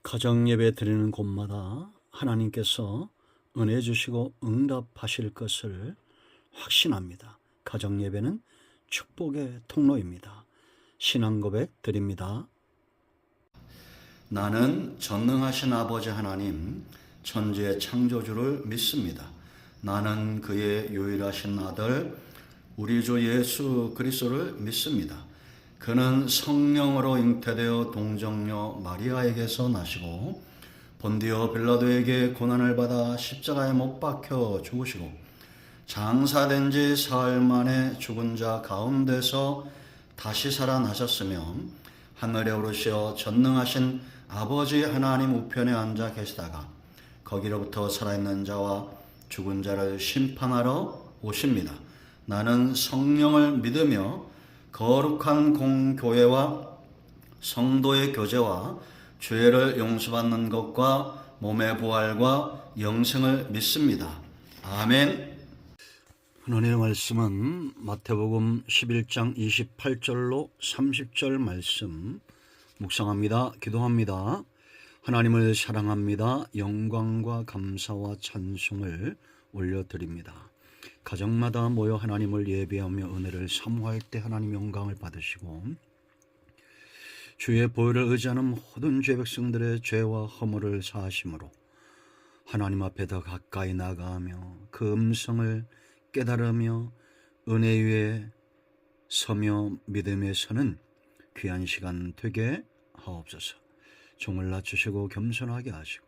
가정예배 드리는 곳마다 하나님께서 은혜 주시고 응답하실 것을 확신합니다. 가정예배는 축복의 통로입니다. 신앙고백 드립니다. 나는 전능하신 아버지 하나님, 천지의 창조주를 믿습니다. 나는 그의 유일하신 아들 우리 주 예수 그리스도를 믿습니다. 그는 성령으로 잉태되어 동정녀 마리아에게서 나시고 본디오 빌라도에게 고난을 받아 십자가에 못 박혀 죽으시고 장사된 지 사흘 만에 죽은 자 가운데서 다시 살아나셨으며 하늘에 오르시어 전능하신 아버지 하나님 우편에 앉아 계시다가 거기로부터 살아있는 자와 죽은 자를 심판하러 오십니다. 나는 성령을 믿으며 거룩한 공교회와 성도의 교제와 죄를 용서받는 것과 몸의 부활과 영생을 믿습니다. 아멘. 오늘의 말씀은 마태복음 11장 28절로 30절 말씀 묵상합니다. 기도합니다. 하나님을 사랑합니다. 영광과 감사와 찬송을 올려드립니다. 가정마다 모여 하나님을 예배하며 은혜를 사모할 때 하나님 영광을 받으시고 주의 보혈을 의지하는 모든 죄 백성들의 죄와 허물을 사하심으로 하나님 앞에 더 가까이 나가며 그 음성을 깨달으며 은혜 위에 서며 믿음에 서는 귀한 시간 되게 하옵소서. 종을 낮추시고 겸손하게 하시고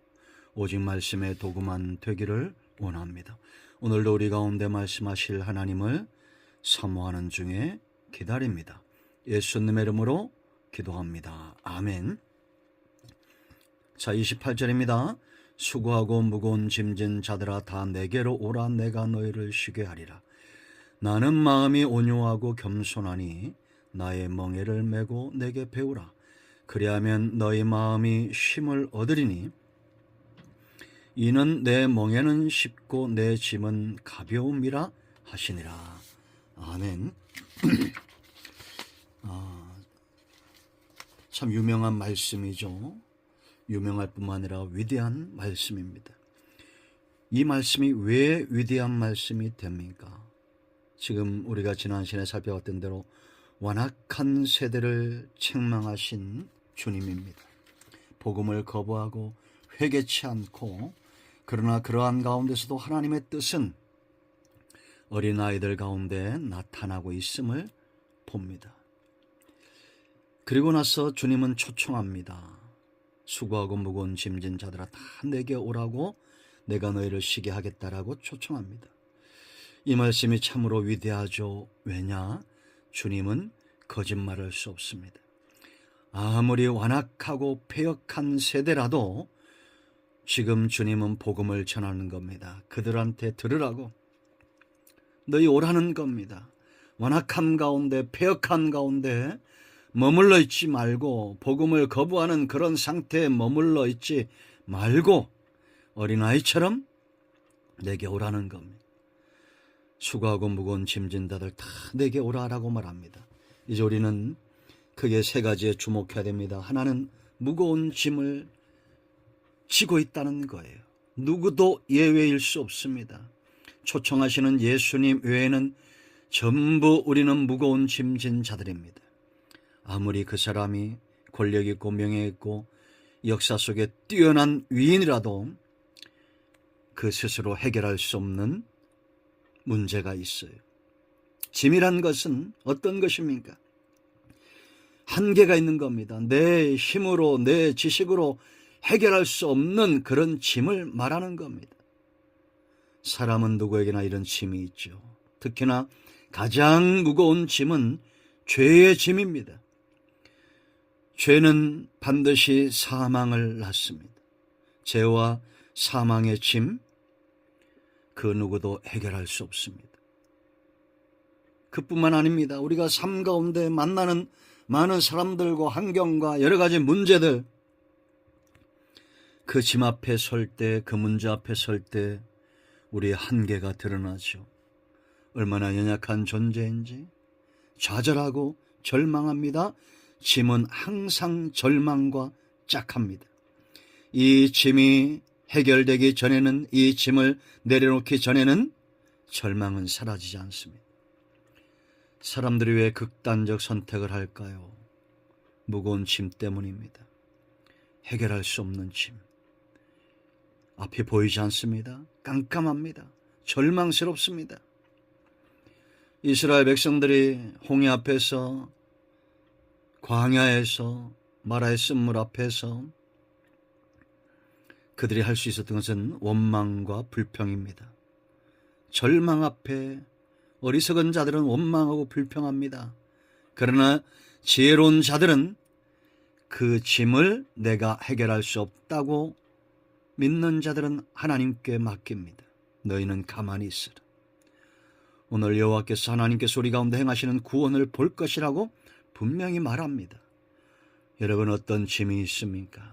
오직 말씀의 도구만 되기를 원합니다. 오늘도 우리 가운데 말씀하실 하나님을 사모하는 중에 기다립니다. 예수님의 이름으로 기도합니다. 아멘. 자, 28절입니다. 수고하고 무거운 짐진 자들아 다 내게로 오라. 내가 너희를 쉬게 하리라. 나는 마음이 온유하고 겸손하니 나의 멍에를 메고 내게 배우라. 그리하면 너희 마음이 쉼을 얻으리니 이는 내 멍에는 쉽고 내 짐은 가벼움이라 하시니라. 아멘. 참 유명한 말씀이죠. 유명할 뿐만 아니라 위대한 말씀입니다. 이 말씀이 왜 위대한 말씀이 됩니까? 지금 우리가 지난 시간에 살펴봤던 대로 완악한 세대를 책망하신 주님입니다. 복음을 거부하고 회개치 않고 그러나 그러한 가운데서도 하나님의 뜻은 어린아이들 가운데 나타나고 있음을 봅니다. 그리고 나서 주님은 초청합니다. 수고하고 무거운 짐진 자들아 다 내게 오라고 내가 너희를 쉬게 하겠다라고 초청합니다. 이 말씀이 참으로 위대하죠. 왜냐? 주님은 거짓말할 수 없습니다. 아무리 완악하고 패역한 세대라도 지금 주님은 복음을 전하는 겁니다. 그들한테 들으라고 너희 오라는 겁니다. 완악함 가운데 패역한 가운데 머물러 있지 말고 복음을 거부하는 그런 상태에 머물러 있지 말고 어린아이처럼 내게 오라는 겁니다. 수고하고 무거운 짐진 자들 다 내게 오라라고 말합니다. 이제 우리는 크게 세 가지에 주목해야 됩니다. 하나는 무거운 짐을 지고 있다는 거예요. 누구도 예외일 수 없습니다. 초청하시는 예수님 외에는 전부 우리는 무거운 짐진 자들입니다. 아무리 그 사람이 권력 있고 명예 있고 역사 속에 뛰어난 위인이라도 그 스스로 해결할 수 없는 문제가 있어요. 짐이란 것은 어떤 것입니까? 한계가 있는 겁니다. 내 힘으로 내 지식으로 해결할 수 없는 그런 짐을 말하는 겁니다. 사람은 누구에게나 이런 짐이 있죠. 특히나 가장 무거운 짐은 죄의 짐입니다. 죄는 반드시 사망을 낳습니다. 죄와 사망의 짐, 그 누구도 해결할 수 없습니다. 그뿐만 아닙니다. 우리가 삶 가운데 만나는 많은 사람들과 환경과 여러 가지 문제들, 그 짐 앞에 설 때, 그 문제 앞에 설 때 우리의 한계가 드러나죠. 얼마나 연약한 존재인지 좌절하고 절망합니다. 짐은 항상 절망과 짝합니다. 이 짐이 해결되기 전에는, 이 짐을 내려놓기 전에는 절망은 사라지지 않습니다. 사람들이 왜 극단적 선택을 할까요? 무거운 짐 때문입니다. 해결할 수 없는 짐. 앞이 보이지 않습니다. 깜깜합니다. 절망스럽습니다. 이스라엘 백성들이 홍해 앞에서, 광야에서, 마라의 쓴물 앞에서 그들이 할 수 있었던 것은 원망과 불평입니다. 절망 앞에 어리석은 자들은 원망하고 불평합니다. 그러나 지혜로운 자들은 그 짐을 내가 해결할 수 없다고 믿는 자들은 하나님께 맡깁니다. 너희는 가만히 있으라. 오늘 여호와께서 하나님께서 우리 가운데 행하시는 구원을 볼 것이라고 분명히 말합니다. 여러분, 어떤 짐이 있습니까?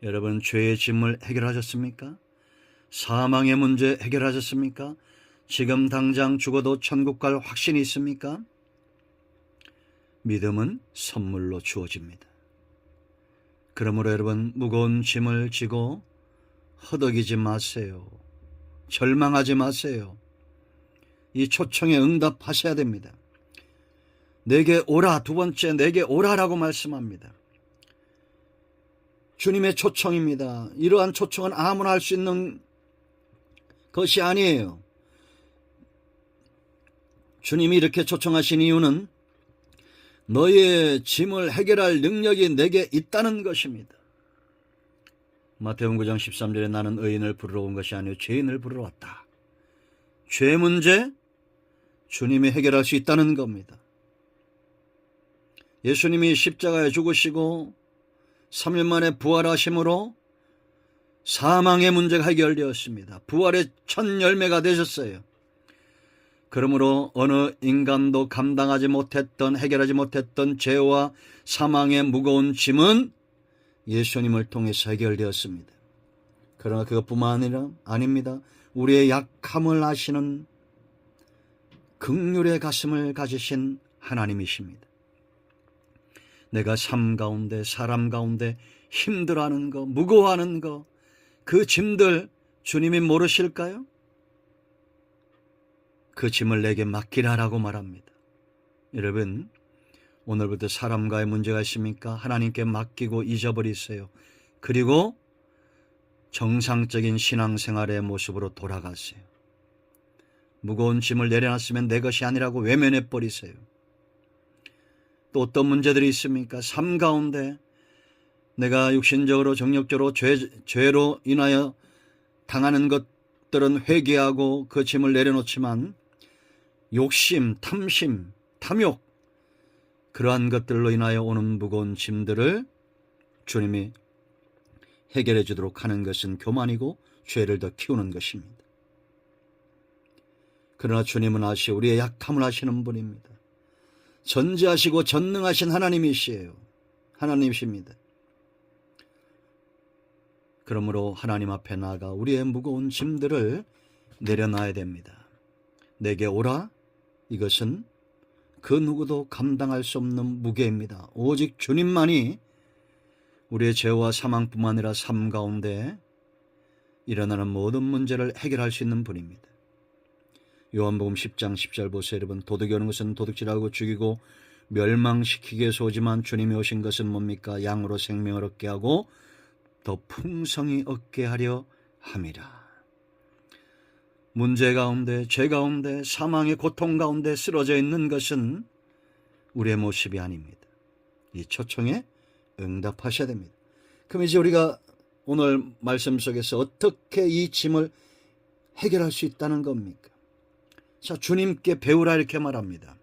여러분, 죄의 짐을 해결하셨습니까? 사망의 문제 해결하셨습니까? 지금 당장 죽어도 천국 갈 확신이 있습니까? 믿음은 선물로 주어집니다. 그러므로 여러분, 무거운 짐을 지고 허덕이지 마세요. 절망하지 마세요. 이 초청에 응답하셔야 됩니다. 내게 오라, 두 번째, 내게 오라라고 말씀합니다. 주님의 초청입니다. 이러한 초청은 아무나 할 수 있는 것이 아니에요. 주님이 이렇게 초청하신 이유는 너의 짐을 해결할 능력이 내게 있다는 것입니다. 마태복음 9장 13절에 나는 의인을 부르러 온 것이 아니요 죄인을 부르러 왔다. 죄 문제 주님이 해결할 수 있다는 겁니다. 예수님이 십자가에 죽으시고 3일 만에 부활하심으로 사망의 문제가 해결되었습니다. 부활의 첫 열매가 되셨어요. 그러므로 어느 인간도 감당하지 못했던, 해결하지 못했던 죄와 사망의 무거운 짐은 예수님을 통해서 해결되었습니다. 그러나 그것뿐만 아닙니다. 우리의 약함을 아시는 긍휼의 가슴을 가지신 하나님이십니다. 내가 삶 가운데, 사람 가운데 힘들어하는 거, 무거워하는 거, 그 짐들 주님이 모르실까요? 그 짐을 내게 맡기라라고 말합니다. 여러분, 오늘부터 사람과의 문제가 있습니까? 하나님께 맡기고 잊어버리세요. 그리고 정상적인 신앙생활의 모습으로 돌아가세요. 무거운 짐을 내려놨으면 내 것이 아니라고 외면해버리세요. 또 어떤 문제들이 있습니까? 삶 가운데 내가 육신적으로, 정력적으로 죄로 인하여 당하는 것들은 회개하고 그 짐을 내려놓지만 욕심, 탐심, 탐욕, 그러한 것들로 인하여 오는 무거운 짐들을 주님이 해결해 주도록 하는 것은 교만이고 죄를 더 키우는 것입니다. 그러나 주님은 우리의 약함을 아시는 분입니다. 전지하시고 전능하신 하나님이십니다. 그러므로 하나님 앞에 나아가 우리의 무거운 짐들을 내려놔야 됩니다. 내게 오라. 이것은 그 누구도 감당할 수 없는 무게입니다. 오직 주님만이 우리의 죄와 사망뿐만 아니라 삶 가운데 일어나는 모든 문제를 해결할 수 있는 분입니다. 요한복음 10장 10절 보세요. 여러분, 도둑이 오는 것은 도둑질하고 죽이고 멸망시키기 위해서 오지만 주님이 오신 것은 뭡니까? 양으로 생명을 얻게 하고 더 풍성히 얻게 하려 함이라. 문제 가운데, 죄 가운데, 사망의 고통 가운데 쓰러져 있는 것은 우리의 모습이 아닙니다. 이 초청에 응답하셔야 됩니다. 그럼 이제 우리가 오늘 말씀 속에서 어떻게 이 짐을 해결할 수 있다는 겁니까? 자, 주님께 배우라 이렇게 말합니다.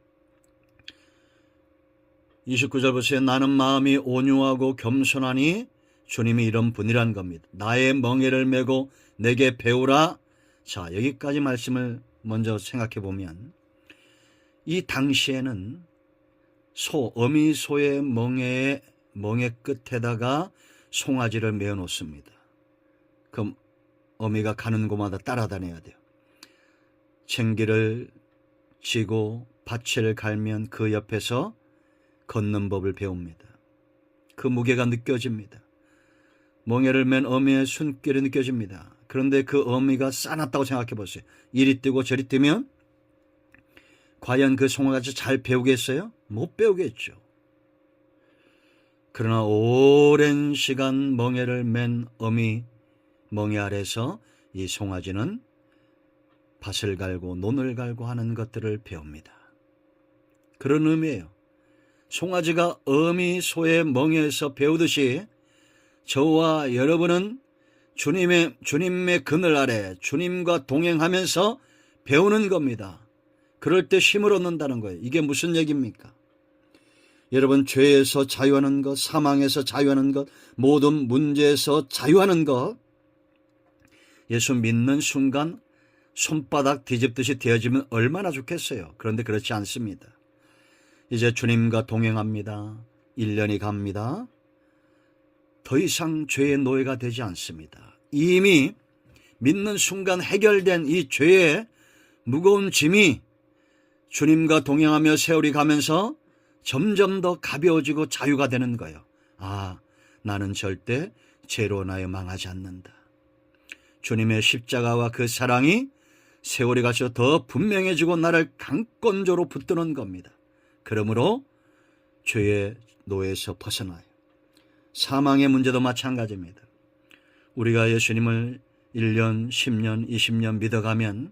29절 보세요. 나는 마음이 온유하고 겸손하니 주님이 이런 분이란 겁니다. 나의 멍에를 메고 내게 배우라. 자, 여기까지 말씀을 먼저 생각해 보면 이 당시에는 어미소의 멍에 끝에다가 송아지를 메어 놓습니다. 그럼 어미가 가는 곳마다 따라다녀야 돼요. 챙기를 쥐고 밭을 갈면 그 옆에서 걷는 법을 배웁니다. 그 무게가 느껴집니다. 멍에를 맨 어미의 손길이 느껴집니다. 그런데 그 어미가 싸놨다고 생각해 보세요. 이리 뛰고 저리 뛰면 과연 그 송아지 잘 배우겠어요? 못 배우겠죠. 그러나 오랜 시간 멍에를 맨 어미 멍에 아래서 이 송아지는 밭을 갈고 논을 갈고 하는 것들을 배웁니다. 그런 의미예요. 송아지가 어미 소의 멍에에서 배우듯이 저와 여러분은 주님의 그늘 아래 주님과 동행하면서 배우는 겁니다. 그럴 때 힘을 얻는다는 거예요. 이게 무슨 얘기입니까? 여러분, 죄에서 자유하는 것, 사망에서 자유하는 것, 모든 문제에서 자유하는 것, 예수 믿는 순간 손바닥 뒤집듯이 되어지면 얼마나 좋겠어요. 그런데 그렇지 않습니다. 이제 주님과 동행합니다. 1년이 갑니다. 더 이상 죄의 노예가 되지 않습니다. 이미 믿는 순간 해결된 이 죄의 무거운 짐이 주님과 동행하며 세월이 가면서 점점 더 가벼워지고 자유가 되는 거예요. 아, 나는 절대 죄로 인하여 망하지 않는다. 주님의 십자가와 그 사랑이 세월이 갈수록 더 분명해지고 나를 강권조로 붙드는 겁니다. 그러므로 죄의 노예에서 벗어나요. 사망의 문제도 마찬가지입니다. 우리가 예수님을 1년, 10년, 20년 믿어가면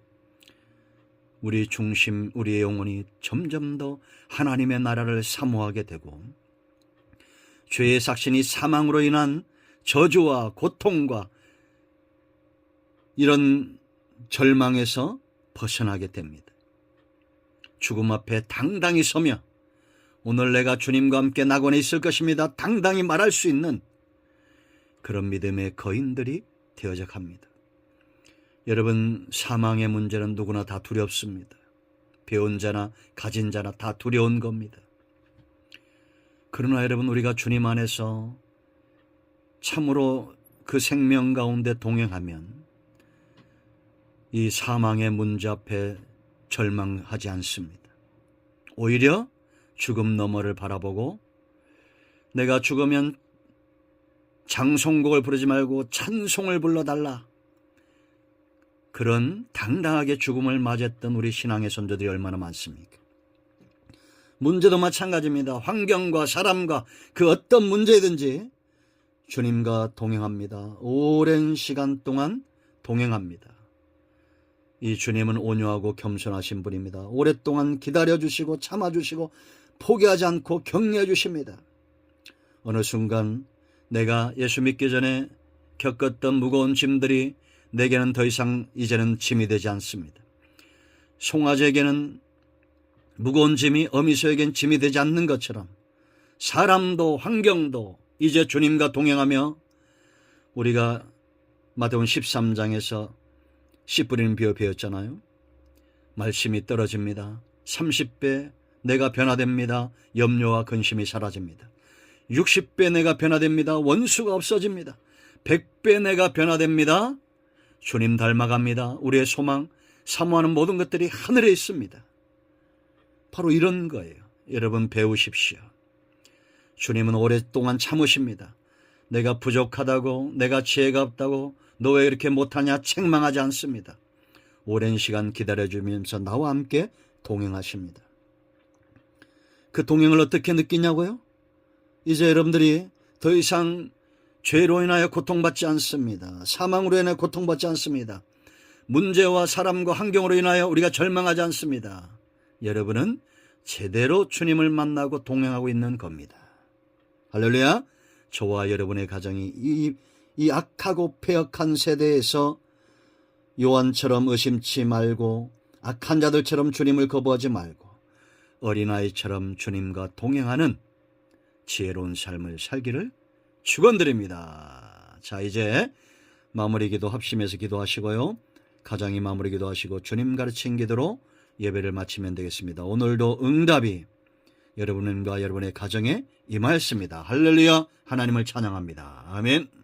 우리 중심, 우리의 영혼이 점점 더 하나님의 나라를 사모하게 되고 죄의 삭신이 사망으로 인한 저주와 고통과 이런 절망에서 벗어나게 됩니다. 죽음 앞에 당당히 서며 오늘 내가 주님과 함께 낙원에 있을 것입니다. 당당히 말할 수 있는 그런 믿음의 거인들이 되어져 갑니다. 여러분, 사망의 문제는 누구나 다 두렵습니다. 배운 자나 가진 자나 다 두려운 겁니다. 그러나 여러분, 우리가 주님 안에서 참으로 그 생명 가운데 동행하면 이 사망의 문제 앞에 절망하지 않습니다. 오히려 죽음 너머를 바라보고 내가 죽으면 장송곡을 부르지 말고 찬송을 불러달라. 그런 당당하게 죽음을 맞았던 우리 신앙의 선조들이 얼마나 많습니까? 문제도 마찬가지입니다. 환경과 사람과 그 어떤 문제든지 주님과 동행합니다. 오랜 시간 동안 동행합니다. 이 주님은 온유하고 겸손하신 분입니다. 오랫동안 기다려주시고 참아주시고 포기하지 않고 격려해 주십니다. 어느 순간 내가 예수 믿기 전에 겪었던 무거운 짐들이 내게는 더 이상 이제는 짐이 되지 않습니다. 송아지에게는 무거운 짐이 어미소에겐 짐이 되지 않는 것처럼 사람도 환경도 이제 주님과 동행하며 우리가 마태복음 13장에서 씨 뿌리는 비유 배웠잖아요. 말씀이 떨어집니다. 30배 내가 변화됩니다. 염려와 근심이 사라집니다. 60배 내가 변화됩니다. 원수가 없어집니다. 100배 내가 변화됩니다. 주님 닮아갑니다. 우리의 소망, 사모하는 모든 것들이 하늘에 있습니다. 바로 이런 거예요. 여러분, 배우십시오. 주님은 오랫동안 참으십니다. 내가 부족하다고, 내가 지혜가 없다고, 너 왜 이렇게 못하냐 책망하지 않습니다. 오랜 시간 기다려주면서 나와 함께 동행하십니다. 그 동행을 어떻게 느끼냐고요? 이제 여러분들이 더 이상 죄로 인하여 고통받지 않습니다. 사망으로 인하여 고통받지 않습니다. 문제와 사람과 환경으로 인하여 우리가 절망하지 않습니다. 여러분은 제대로 주님을 만나고 동행하고 있는 겁니다. 할렐루야. 저와 여러분의 가정이 이 악하고 패역한 세대에서 요한처럼 의심치 말고 악한 자들처럼 주님을 거부하지 말고 어린아이처럼 주님과 동행하는 지혜로운 삶을 살기를 축원드립니다. 자, 이제 마무리 기도 합심해서 기도하시고요. 가정이 마무리 기도하시고 주님 가르친 기도로 예배를 마치면 되겠습니다. 오늘도 응답이 여러분과 여러분의 가정에 임하였습니다. 할렐루야. 하나님을 찬양합니다. 아멘.